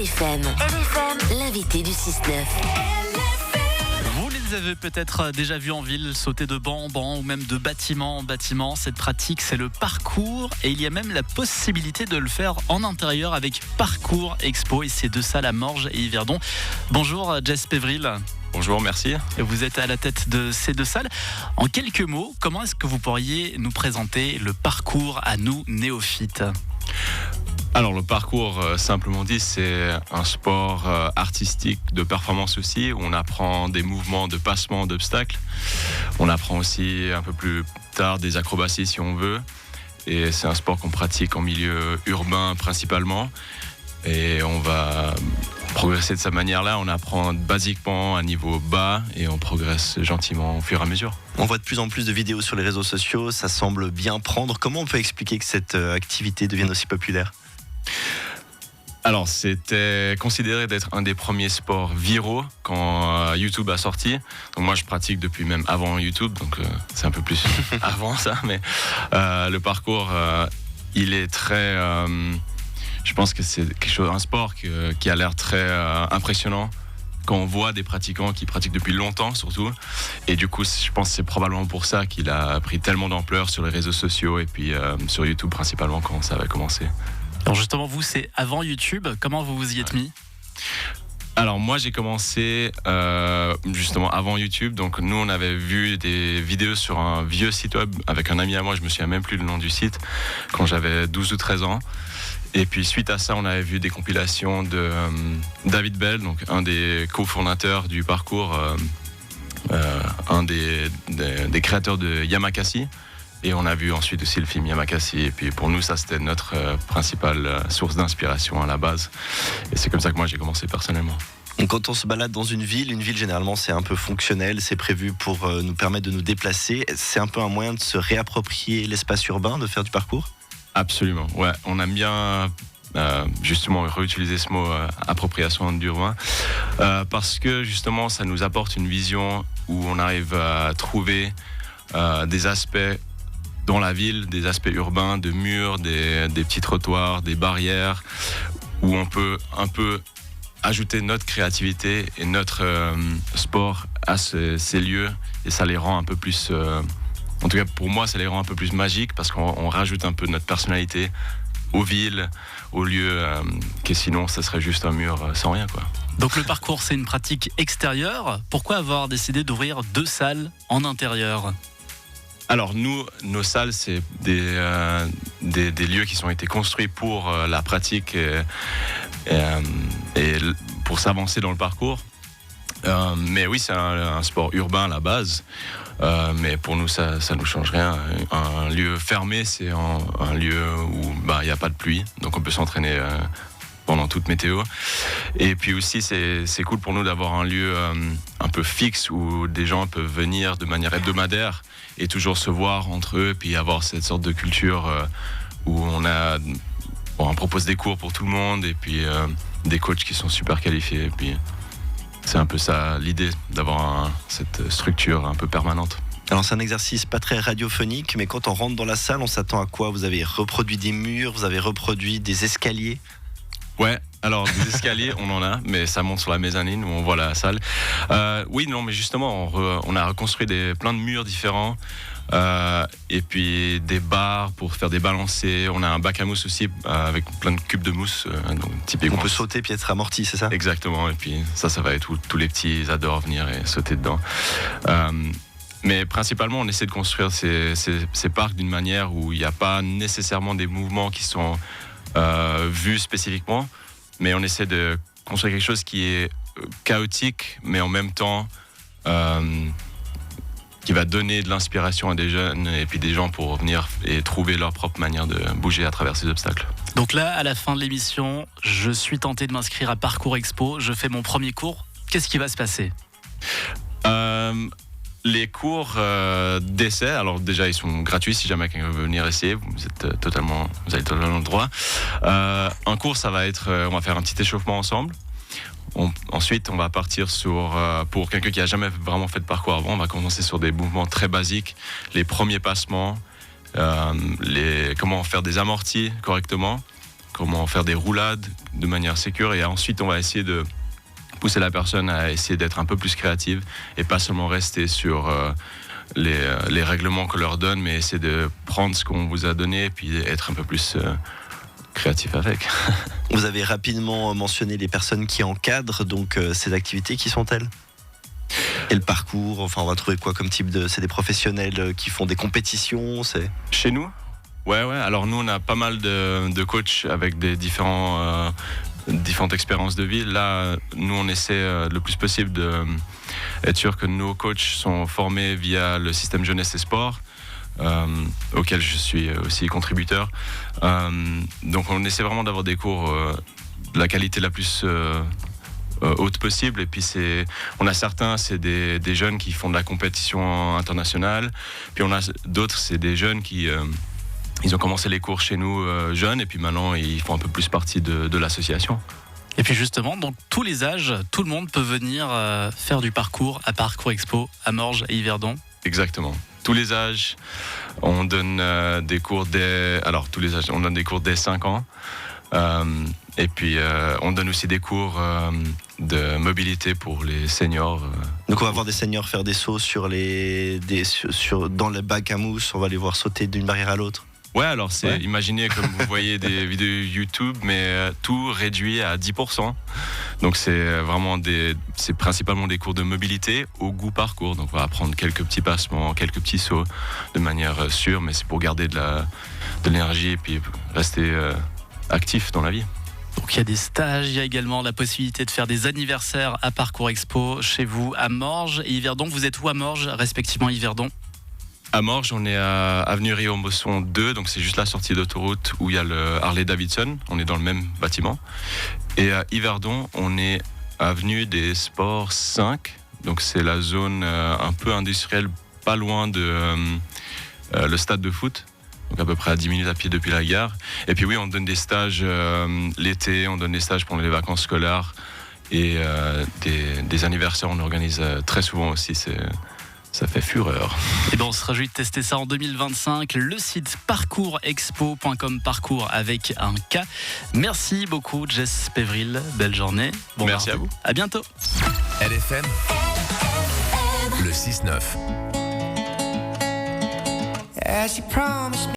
LFM, l'invité du 6-9. Vous les avez peut-être déjà vus en ville, sauter de banc en banc ou même de bâtiment en bâtiment. Cette pratique, c'est le parcours et il y a même la possibilité de le faire en intérieur avec Parcours Expo et ses deux salles à Morges et Yverdon. Bonjour Jess Pévril. Bonjour, merci. Vous êtes à la tête de ces deux salles. En quelques mots, comment est-ce que vous pourriez nous présenter le parcours à nous néophytes ? Alors le parcours, simplement dit, c'est un sport artistique de performance aussi, où on apprend des mouvements de passement d'obstacles. On apprend aussi un peu plus tard des acrobaties si on veut. Et c'est un sport qu'on pratique en milieu urbain principalement. Et on va progresser de cette manière-là. On apprend basiquement à niveau bas et on progresse gentiment au fur et à mesure. On voit de plus en plus de vidéos sur les réseaux sociaux, ça semble bien prendre. Comment on peut expliquer que cette activité devienne aussi populaire ? Alors, c'était considéré d'être un des premiers sports viraux quand YouTube a sorti. Donc moi, je pratique depuis même avant YouTube, donc c'est un peu plus avant ça. Mais le parcours, il est très... je pense que c'est un sport qui a l'air très impressionnant quand on voit des pratiquants qui pratiquent depuis longtemps surtout. Et du coup, je pense que c'est probablement pour ça qu'il a pris tellement d'ampleur sur les réseaux sociaux et puis sur YouTube principalement quand ça avait commencé. Alors justement, vous, c'est avant YouTube. Comment vous vous y êtes mis ? Alors moi, j'ai commencé justement avant YouTube. Donc nous, on avait vu des vidéos sur un vieux site web avec un ami à moi. Je me souviens même plus le nom du site quand j'avais 12 ou 13 ans. Et puis suite à ça, on avait vu des compilations de David Bell, donc un des cofondateurs du parcours, un des créateurs de Yamakasi. Et on a vu ensuite aussi le film Yamakasi. Et puis pour nous, ça c'était notre principale source d'inspiration à la base. Et c'est comme ça que moi j'ai commencé personnellement. Donc quand on se balade dans une ville généralement c'est un peu fonctionnel, c'est prévu pour nous permettre de nous déplacer. C'est un peu un moyen de se réapproprier l'espace urbain, de faire du parcours ? Absolument, ouais. On aime bien justement réutiliser ce mot appropriation d'urbain parce que justement ça nous apporte une vision où on arrive à trouver des aspects dans la ville, des aspects urbains, de murs, des petits trottoirs, des barrières, où on peut un peu ajouter notre créativité et notre sport à ces lieux, et ça les rend un peu plus... en tout cas, pour moi, ça les rend un peu plus magiques, parce qu'on rajoute un peu de notre personnalité aux villes, aux lieux, que sinon, ça serait juste un mur sans rien, quoi. Donc le parcours, c'est une pratique extérieure. Pourquoi avoir décidé d'ouvrir deux salles en intérieur ? Alors nous, nos salles, c'est des lieux qui ont été construits pour la pratique et pour s'avancer dans le parcours. Mais oui, c'est un sport urbain à la base. Mais pour nous, ça nous change rien. Un lieu fermé, c'est un lieu où il n'y a pas de pluie, donc on peut s'entraîner pendant toute météo. Et puis aussi, c'est cool pour nous d'avoir un lieu un peu fixe où des gens peuvent venir de manière hebdomadaire et toujours se voir entre eux, puis avoir cette sorte de culture où on propose des cours pour tout le monde et puis des coachs qui sont super qualifiés. Et puis c'est un peu ça l'idée, d'avoir cette structure un peu permanente. Alors c'est un exercice pas très radiophonique, mais quand on rentre dans la salle, on s'attend à quoi ? Vous avez reproduit des murs, vous avez reproduit des escaliers ? Ouais, alors des escaliers, on en a, mais ça monte sur la mezzanine où on voit la salle. Oui, non, mais justement, on a reconstruit plein de murs différents. Et puis des barres pour faire des balancers. On a un bac à mousse aussi avec plein de cubes de mousse. Donc, typiquement, on peut sauter puis être amorti, c'est ça ? Exactement, et puis ça va être tous les petits, ils adorent venir et sauter dedans. Mais principalement, on essaie de construire ces parcs d'une manière où il n'y a pas nécessairement des mouvements qui sont vus spécifiquement, mais on essaie de construire quelque chose qui est chaotique, mais en même temps qui va donner de l'inspiration à des jeunes et puis des gens pour venir et trouver leur propre manière de bouger à travers ces obstacles. Donc là, à la fin de l'émission, je suis tenté de m'inscrire à Parcours Expo, je fais mon premier cours. Qu'est-ce qui va se passer ? Les cours d'essai, alors déjà ils sont gratuits si jamais quelqu'un veut venir essayer, vous avez totalement le droit. Un cours, ça va être, on va faire un petit échauffement ensemble. Ensuite, on va partir pour quelqu'un qui a jamais vraiment fait de parcours avant, on va commencer sur des mouvements très basiques, les premiers passements, comment faire des amortis correctement. comment faire des roulades de manière sécure. Et ensuite, on va essayer de pousser la personne à essayer d'être un peu plus créative et pas seulement rester sur les règlements qu'on leur donne, mais essayer de prendre ce qu'on vous a donné et puis être un peu plus créatif avec. Vous avez rapidement mentionné les personnes qui encadrent donc ces activités. Qui sont-elles ? Et le parcours, enfin on va trouver quoi comme type de... C'est des professionnels qui font des compétitions, c'est... Chez nous ? Ouais. Alors nous, on a pas mal de coachs avec des différentes expériences de vie. Là, nous, on essaie le plus possible d'être sûr que nos coachs sont formés via le système jeunesse et sport, auquel je suis aussi contributeur. Donc on essaie vraiment d'avoir des cours de la qualité la plus haute possible. Et puis on a certains, c'est des jeunes qui font de la compétition internationale. Puis on a d'autres, c'est des jeunes qui... Ils ont commencé les cours chez nous jeunes et puis maintenant ils font un peu plus partie de l'association. Et puis justement, dans tous les âges, tout le monde peut venir faire du parcours à Parcours Expo à Morges et Yverdon. Exactement. Tous les âges. On donne des cours tous les âges. On donne des cours dès 5 ans. Et puis on donne aussi des cours de mobilité pour les seniors. Donc on va voir des seniors faire des sauts dans les bacs à mousse. On va les voir sauter d'une barrière à l'autre. Ouais, alors imaginez comme vous voyez des vidéos YouTube, mais tout réduit à 10%. Donc c'est principalement des cours de mobilité au goût parcours. Donc on va apprendre quelques petits passements, quelques petits sauts de manière sûre, mais c'est pour garder de l'énergie et puis rester actif dans la vie. Donc il y a des stages, il y a également la possibilité de faire des anniversaires à Parcours Expo chez vous à Morges et Yverdon. Vous êtes où à Morges, respectivement Yverdon ? À Morges, on est à avenue Riom-Bosson 2, donc c'est juste la sortie d'autoroute où il y a le Harley-Davidson. On est dans le même bâtiment. Et à Yverdon, on est avenue des Sports 5, donc c'est la zone un peu industrielle, pas loin de le stade de foot. Donc à peu près à 10 minutes à pied depuis la gare. Et puis oui, on donne des stages l'été, on donne des stages pendant les vacances scolaires et des anniversaires, on organise très souvent aussi. Ça fait fureur. Et ben on se réjouit de tester ça en 2025. Le site parcoursexpo.com, parcours avec un K. Merci beaucoup Jess Pévril, belle journée. Bon merci mardi. À vous. À bientôt. LFM, le 6-9.